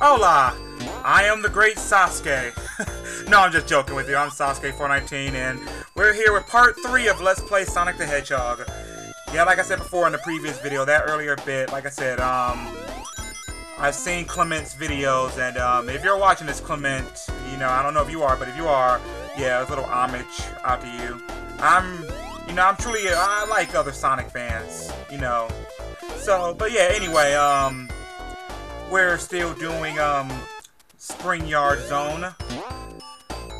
Hola! I am the great Sasuke. No, I'm just joking with you. I'm Sasuke419, and we're here with part 3 of Let's Play Sonic the Hedgehog. Yeah, like I said before in the previous video, that earlier bit, like I said, I've seen Clement's videos, and if you're watching this, Clement, you know, I don't know if you are, but if you are, yeah, a little homage out to you. I like other Sonic fans, you know. So, but yeah, anyway, we're still doing, Spring Yard Zone.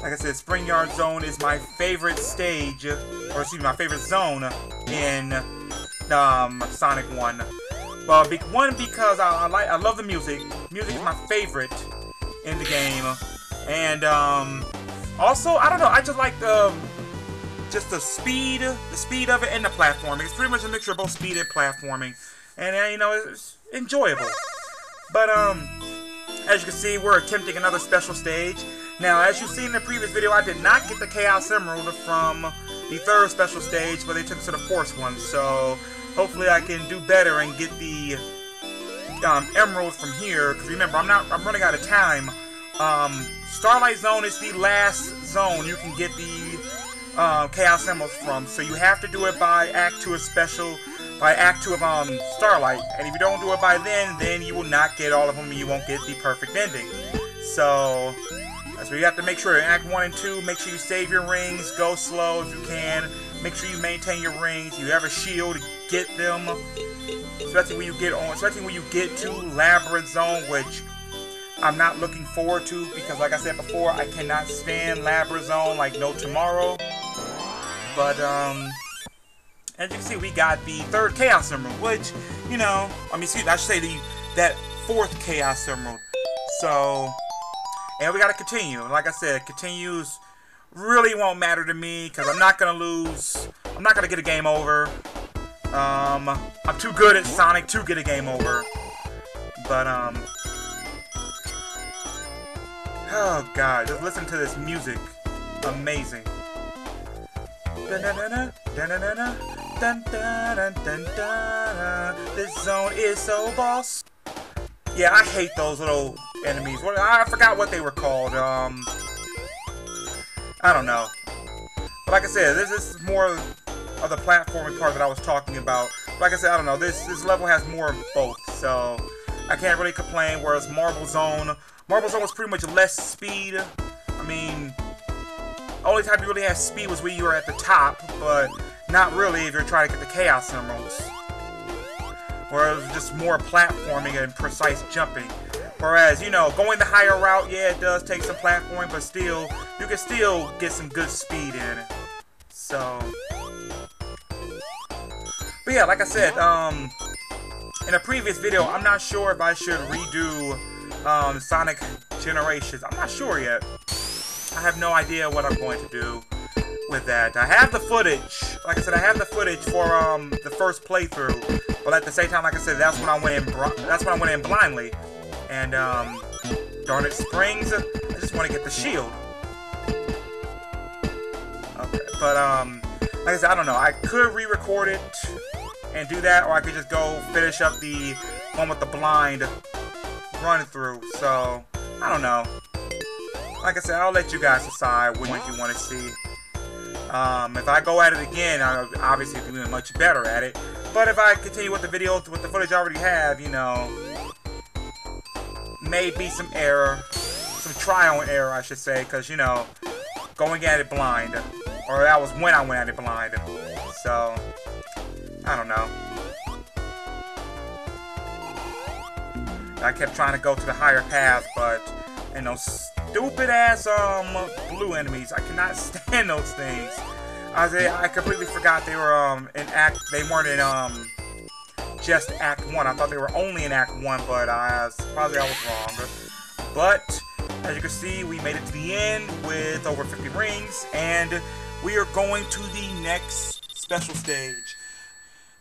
Like I said, Spring Yard Zone is my favorite stage, or excuse me, my favorite zone in, Sonic 1. Well, one, because I love the music. Music is my favorite in the game. And, also, I don't know, I just like just the speed of it and the platforming. It's pretty much a mixture of both speed and platforming. And, you know, it's enjoyable. But, as you can see, we're attempting another special stage. Now, as you've seen in the previous video, I did not get the Chaos Emerald from the third special stage, but they took it to the fourth one. So, hopefully I can do better and get the Emerald from here. Because remember, I'm running out of time. Starlight Zone is the last zone you can get the Chaos Emeralds from. So you have to do it by Act 2 of Starlight. And if you don't do it by then you will not get all of them and you won't get the perfect ending. So you have to make sure in Act 1 and 2, make sure you save your rings, go slow if you can, make sure you maintain your rings, you have a shield to get them, especially when you get to Labyrinth Zone, which I'm not looking forward to, because like I said before, I cannot stand Labyrinth Zone like no tomorrow. But, as you can see, we got the third Chaos Emerald, which, you know, I should say that fourth Chaos Emerald. So, and we gotta continue. Like I said, continues really won't matter to me, because I'm not gonna lose. I'm not gonna get a game over. I'm too good at Sonic to get a game over. But, oh god, just listen to this music. Amazing. This zone is so boss. Yeah, I hate those little enemies. I forgot what they were called. I don't know. But like I said, this is more of the platforming part that I was talking about. Like I said, I don't know. This level has more of both, so I can't really complain. Whereas Marble Zone was pretty much less speed. I mean, only time you really had speed was when you were at the top, but not really if you're trying to get the Chaos Emeralds. Whereas it was just more platforming and precise jumping. Whereas, you know, going the higher route, yeah, it does take some platforming, but still, you can still get some good speed in it. So, but yeah, like I said, in a previous video, I'm not sure if I should redo Sonic Generations. I'm not sure yet. I have no idea what I'm going to do with that. I have the footage. Like I said, I have the footage for the first playthrough. But at the same time, like I said, that's when I went in blindly. And darn it, Springs, I just want to get the shield. Okay, but like I said, I don't know. I could re-record it and do that, or I could just go finish up the one with the blind run through. So I don't know. Like I said, I'll let you guys decide which one you want to see. If I go at it again, I'll obviously be doing much better at it. But if I continue with the video, with the footage I already have, you know, maybe some error, some trial and error, I should say, because, you know, going at it blind, or that was when I went at it blind. So, I don't know. I kept trying to go to the higher path, but, you know, stupid ass blue enemies. I cannot stand those things. I completely forgot they were they weren't in just Act 1. I thought they were only in Act 1, but probably I was wrong. But as you can see, we made it to the end with over 50 rings, and we are going to the next special stage.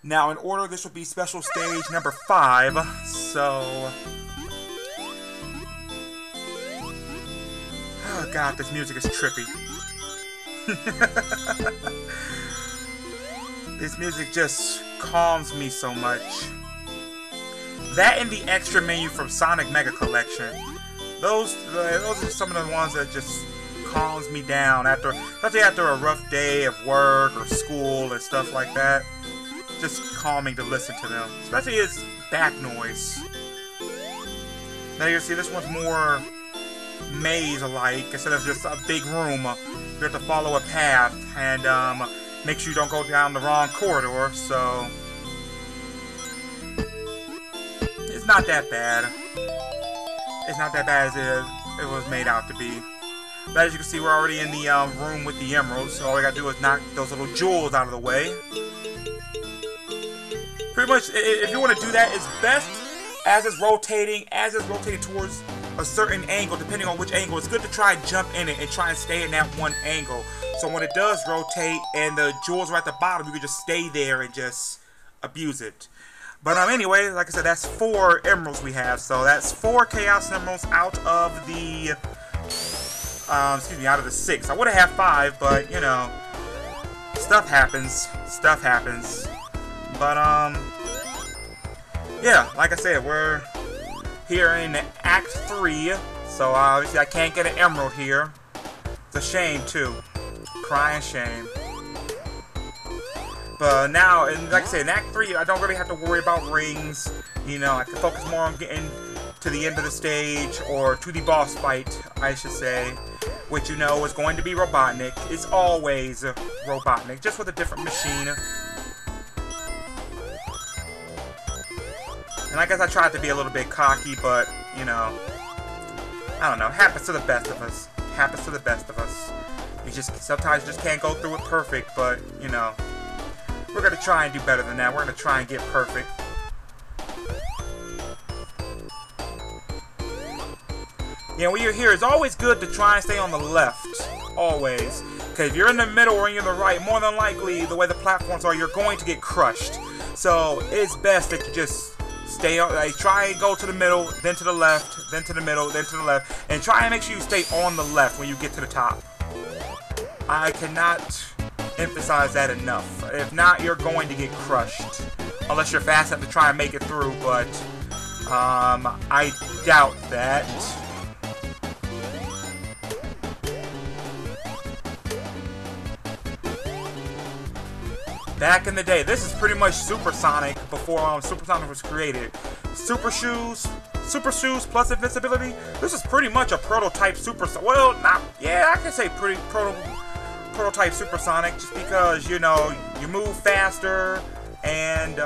Now, in order, this would be special stage number 5. So, oh god, this music is trippy. This music just calms me so much. That and the extra menu from Sonic Mega Collection. Those are some of the ones that just calms me down especially after a rough day of work or school and stuff like that. Just calming to listen to them, especially its back noise. Now you see this one's more maze-like. Instead of just a big room, you have to follow a path and make sure you don't go down the wrong corridor. So it's not that bad. It's not that bad as it was made out to be. But as you can see, we're already in the room with the emeralds, so all we gotta do is knock those little jewels out of the way. Pretty much, if you want to do that, it's best as it's rotating towards a certain angle, depending on which angle. It's good to try and jump in it and try and stay in that one angle. So when it does rotate and the jewels are at the bottom, you can just stay there and just abuse it. But anyway, like I said, that's 4 emeralds we have. So that's 4 Chaos Emeralds out of the out of the 6. I would have had 5, but you know, stuff happens. Stuff happens. But yeah, like I said, we're here in Act 3. So obviously I can't get an emerald here. It's a shame too. Crying shame. But now, and like I said, in Act 3, I don't really have to worry about rings. You know, I can focus more on getting to the end of the stage, or to the boss fight, I should say, which you know is going to be Robotnik. It's always Robotnik, just with a different machine. And I guess I tried to be a little bit cocky, but, you know, I don't know, happens to the best of us. Happens to the best of us. You just, sometimes you just can't go through it perfect, but, you know, we're going to try and do better than that. We're going to try and get perfect. You know, when you're here, it's always good to try and stay on the left. Always. Because if you're in the middle or you're in the right, more than likely, the way the platforms are, you're going to get crushed. So, it's best that you just stay on, like, try and go to the middle, then to the left, then to the middle, then to the left. And try and make sure you stay on the left when you get to the top. I cannot emphasize that enough. If not, you're going to get crushed. Unless you're fast enough to try and make it through, but I doubt that. Back in the day, this is pretty much Super Sonic before Super Sonic was created. Super Shoes plus invincibility. This is pretty much a prototype Super Sonic. Well, not, yeah, I can say pretty prototype Super Sonic, just because, you know, you move faster and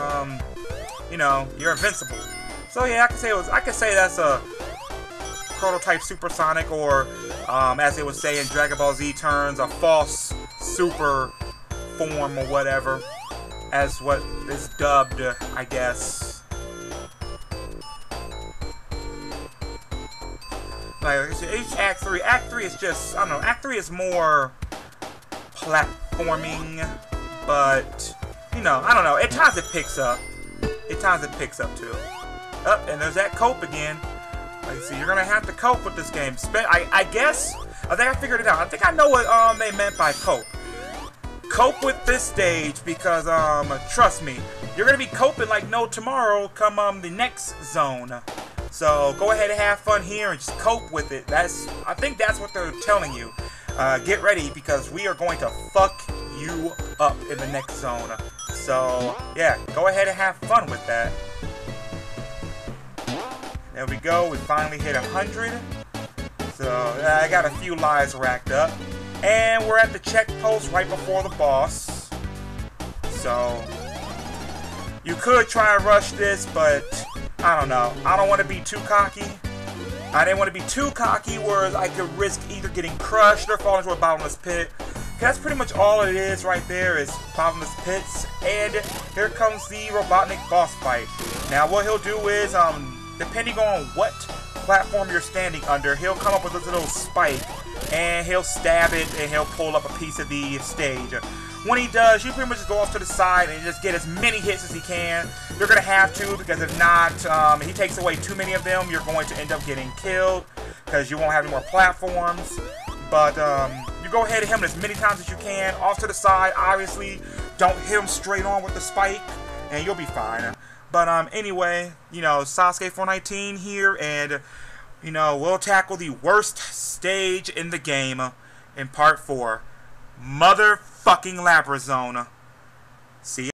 you know, you're invincible. So yeah, I can say that's a prototype Super Sonic, or as they would say in Dragon Ball Z terms, a false super form or whatever, as what is dubbed, I guess. Like each Act 3 is just, I don't know, Act 3 is more platforming, but, you know, I don't know, at times it picks up. At times it picks up too. Oh, and there's that cope again. Like, see, you're gonna have to cope with this game. I guess, I think I figured it out. I think I know what they meant by cope. Cope with this stage, because trust me, you're gonna be coping like no tomorrow come the next zone. So go ahead and have fun here and just cope with it. I think that's what they're telling you. Get ready, because we are going to fuck you up in the next zone. So yeah, go ahead and have fun with that. There we go. We finally hit 100. So I got a few lives racked up. And we're at the check post right before the boss. So you could try and rush this, but I don't know. I don't want to be too cocky. I didn't want to be too cocky, whereas I could risk either getting crushed or falling into a bottomless pit. That's pretty much all it is right there, is bottomless pits. And here comes the Robotnik boss fight. Now what he'll do is, depending on what platform you're standing under, he'll come up with this little spike, and he'll stab it, and he'll pull up a piece of the stage. When he does, you pretty much just go off to the side and just get as many hits as he can. You're going to have to, because if not, he takes away too many of them, you're going to end up getting killed, because you won't have any more platforms. But you go ahead and hit him as many times as you can, off to the side. Obviously, don't hit him straight on with the spike, and you'll be fine. But anyway, you know, Sasuke 419 here, and you know, we'll tackle the worst stage in the game in part 4. Motherfucking Labyrinth Zone. See ya.